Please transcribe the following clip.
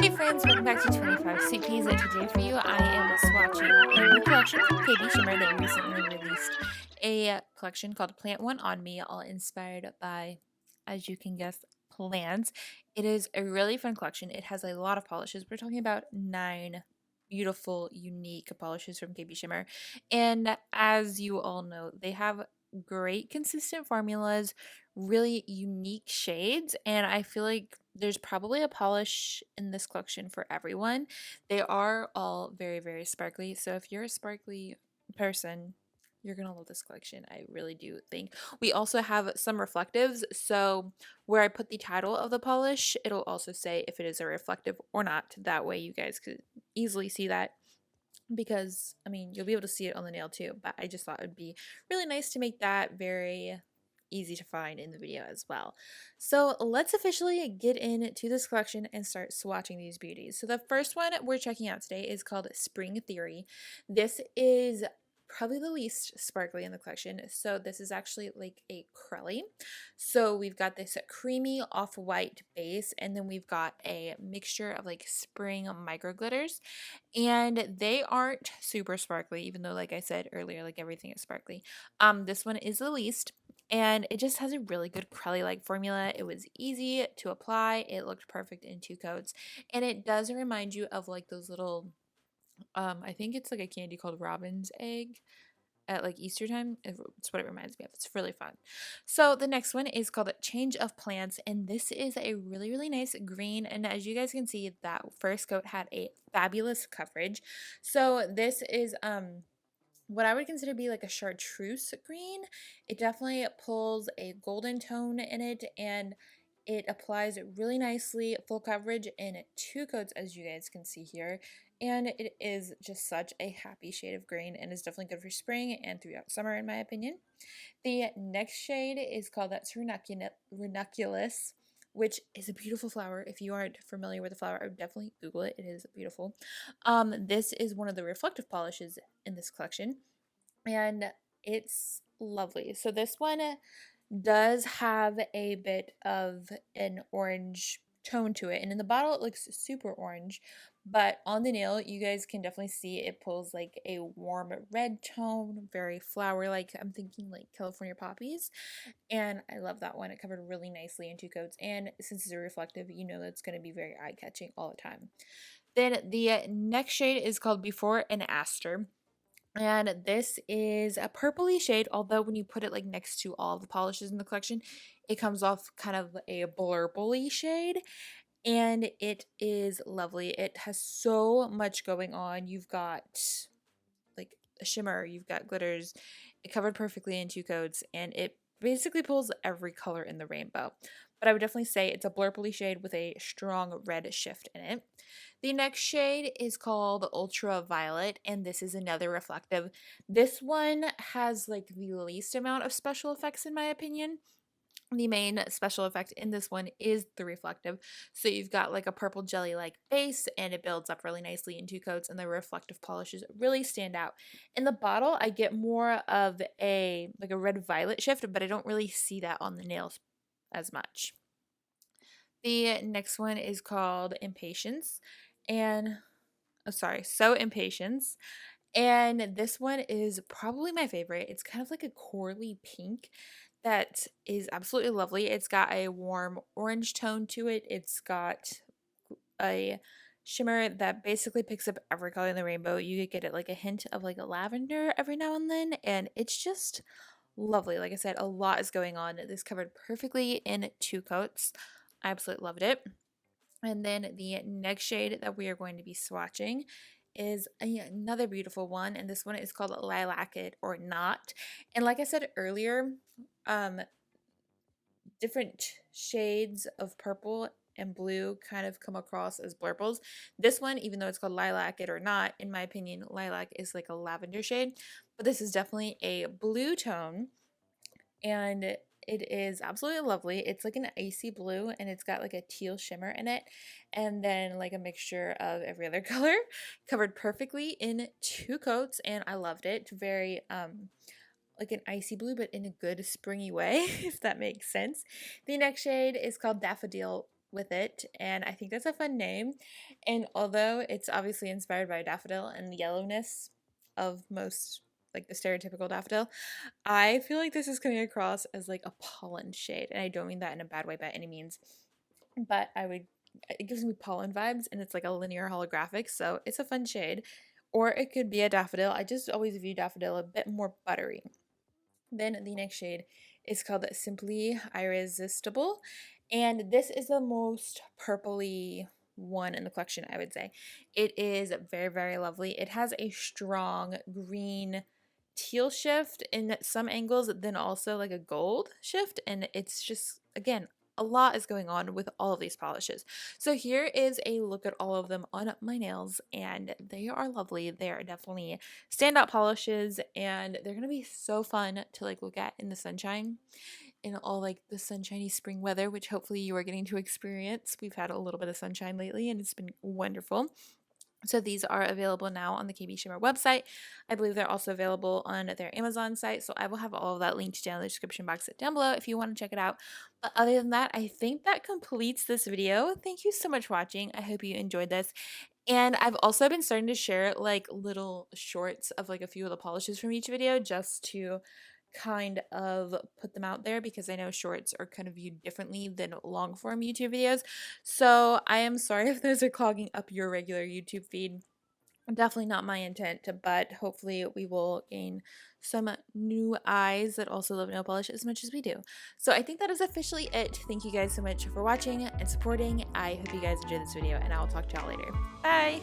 Hey friends, welcome back to 25 Sweetpeas. Today for you, I am swatching a new collection from KB Shimmer. They recently released a collection called Plant One on Me, all inspired by, as you can guess, plants. It is a really fun collection. It has a lot of polishes. We're talking about 9 beautiful, unique polishes from KB Shimmer. And as you all know, they have great consistent formulas, really unique shades, and I feel like there's probably a polish in this collection for everyone. They are all very, very sparkly. So if you're a sparkly person, you're going to love this collection. I really do think. We also have some reflectives. So where I put the title of the polish, it'll also say if it is a reflective or not. That way you guys could easily see that, because I mean, you'll be able to see it on the nail too, but I just thought it would be really nice to make that very easy to find in the video as well. So let's officially get into this collection and start swatching these beauties. So the first one we're checking out today is called Spring Theory. This is probably the least sparkly in the collection. So this is actually like a crelly. So we've got this creamy off-white base, and then we've got a mixture of like spring micro glitters, and they aren't super sparkly, even though, like I said earlier, like everything is sparkly. This one is the least, and it just has a really good crelly like formula. It was easy to apply, it looked perfect in 2 coats, and it does remind you of like those little I think it's like a candy called robin's egg at like Easter time. It's what it reminds me of. It's really fun. So the next one is called Change of Plants, and this is a really, really nice green. And as you guys can see, that first coat had a fabulous coverage. So this is what I would consider to be like a chartreuse green. It definitely pulls a golden tone in it, and it applies really nicely, full coverage in 2 coats, as you guys can see here. And it is just such a happy shade of green, and is definitely good for spring and throughout summer, in my opinion. The next shade is called Ranunculus, which is a beautiful flower. If you aren't familiar with the flower, I would definitely Google it. It is beautiful. This is one of the reflective polishes in this collection, and it's lovely. So this one does have a bit of an orange tone to it, and in the bottle it looks super orange, but on the nail you guys can definitely see it pulls like a warm red tone, very flower like. I'm thinking like California poppies, and I love that one. It covered really nicely in 2 coats, and since it's a reflective, you know that's going to be very eye-catching all the time. Then the next shade is called Before and Aster, and this is a purpley shade, although when you put it like next to all the polishes in the collection, it comes off kind of a blurply shade, and it is lovely. It has so much going on. You've got like a shimmer, you've got glitters. It covered perfectly in 2 coats, and it basically pulls every color in the rainbow. But I would definitely say it's a blurply shade with a strong red shift in it. The next shade is called Ultraviolet, and this is another reflective. This one has like the least amount of special effects, in my opinion. The main special effect in this one is the reflective. So you've got like a purple jelly like base, and it builds up really nicely in 2 coats, and the reflective polishes really stand out. In the bottle, I get more of a like a red violet shift, but I don't really see that on the nails as much. The next one is called Impatience, and oh, sorry, So Impatience. And this one is probably my favorite. It's kind of like a corally pink that is absolutely lovely. It's got a warm orange tone to it. It's got a shimmer that basically picks up every color in the rainbow. You could get it like a hint of like a lavender every now and then, and it's just lovely. Like I said, a lot is going on. This covered perfectly in 2 coats. I absolutely loved it. And then the next shade that we are going to be swatching is another beautiful one, and this one is called Lilac It or Not. And like I said earlier, um, different shades of purple and blue kind of come across as blurples. This one, even though it's called Lilac It or Not, in my opinion, lilac is like a lavender shade, but this is definitely a blue tone, and it is absolutely lovely. It's like an icy blue, and it's got like a teal shimmer in it, and then like a mixture of every other color, covered perfectly in 2 coats, and I loved it. Very like an icy blue, but in a good springy way, if that makes sense. The next shade is called Daffodil With It, and I think that's a fun name. And although it's obviously inspired by daffodil and the yellowness of most, like the stereotypical daffodil, I feel like this is coming across as like a pollen shade, and I don't mean that in a bad way by any means, but it gives me pollen vibes, and it's like a linear holographic, so it's a fun shade. Or it could be a daffodil. I just always view daffodil a bit more buttery. Then the next shade is called Simply Irresistible, and this is the most purpley one in the collection, I would say. It is very, very lovely. It has a strong green teal shift in some angles, then also like a gold shift, and it's just, again, a lot is going on with all of these polishes. So here is a look at all of them on my nails, and they are lovely. They are definitely standout polishes, and they're gonna be so fun to like look at in the sunshine, in all like the sunshiny spring weather, which hopefully you are getting to experience. We've had a little bit of sunshine lately, and it's been wonderful. So these are available now on the KB Shimmer website. I believe they're also available on their Amazon site. So I will have all of that linked down in the description box down below if you want to check it out. But other than that, I think that completes this video. Thank you so much for watching. I hope you enjoyed this. And I've also been starting to share like little shorts of like a few of the polishes from each video just to kind of put them out there, because I know shorts are kind of viewed differently than long form YouTube videos. So I am sorry if those are clogging up your regular YouTube feed. Definitely not my intent, but hopefully we will gain some new eyes that also love nail polish as much as we do. So I think that is officially it. Thank you guys so much for watching and supporting. I hope you guys enjoyed this video, and I will talk to y'all later. Bye!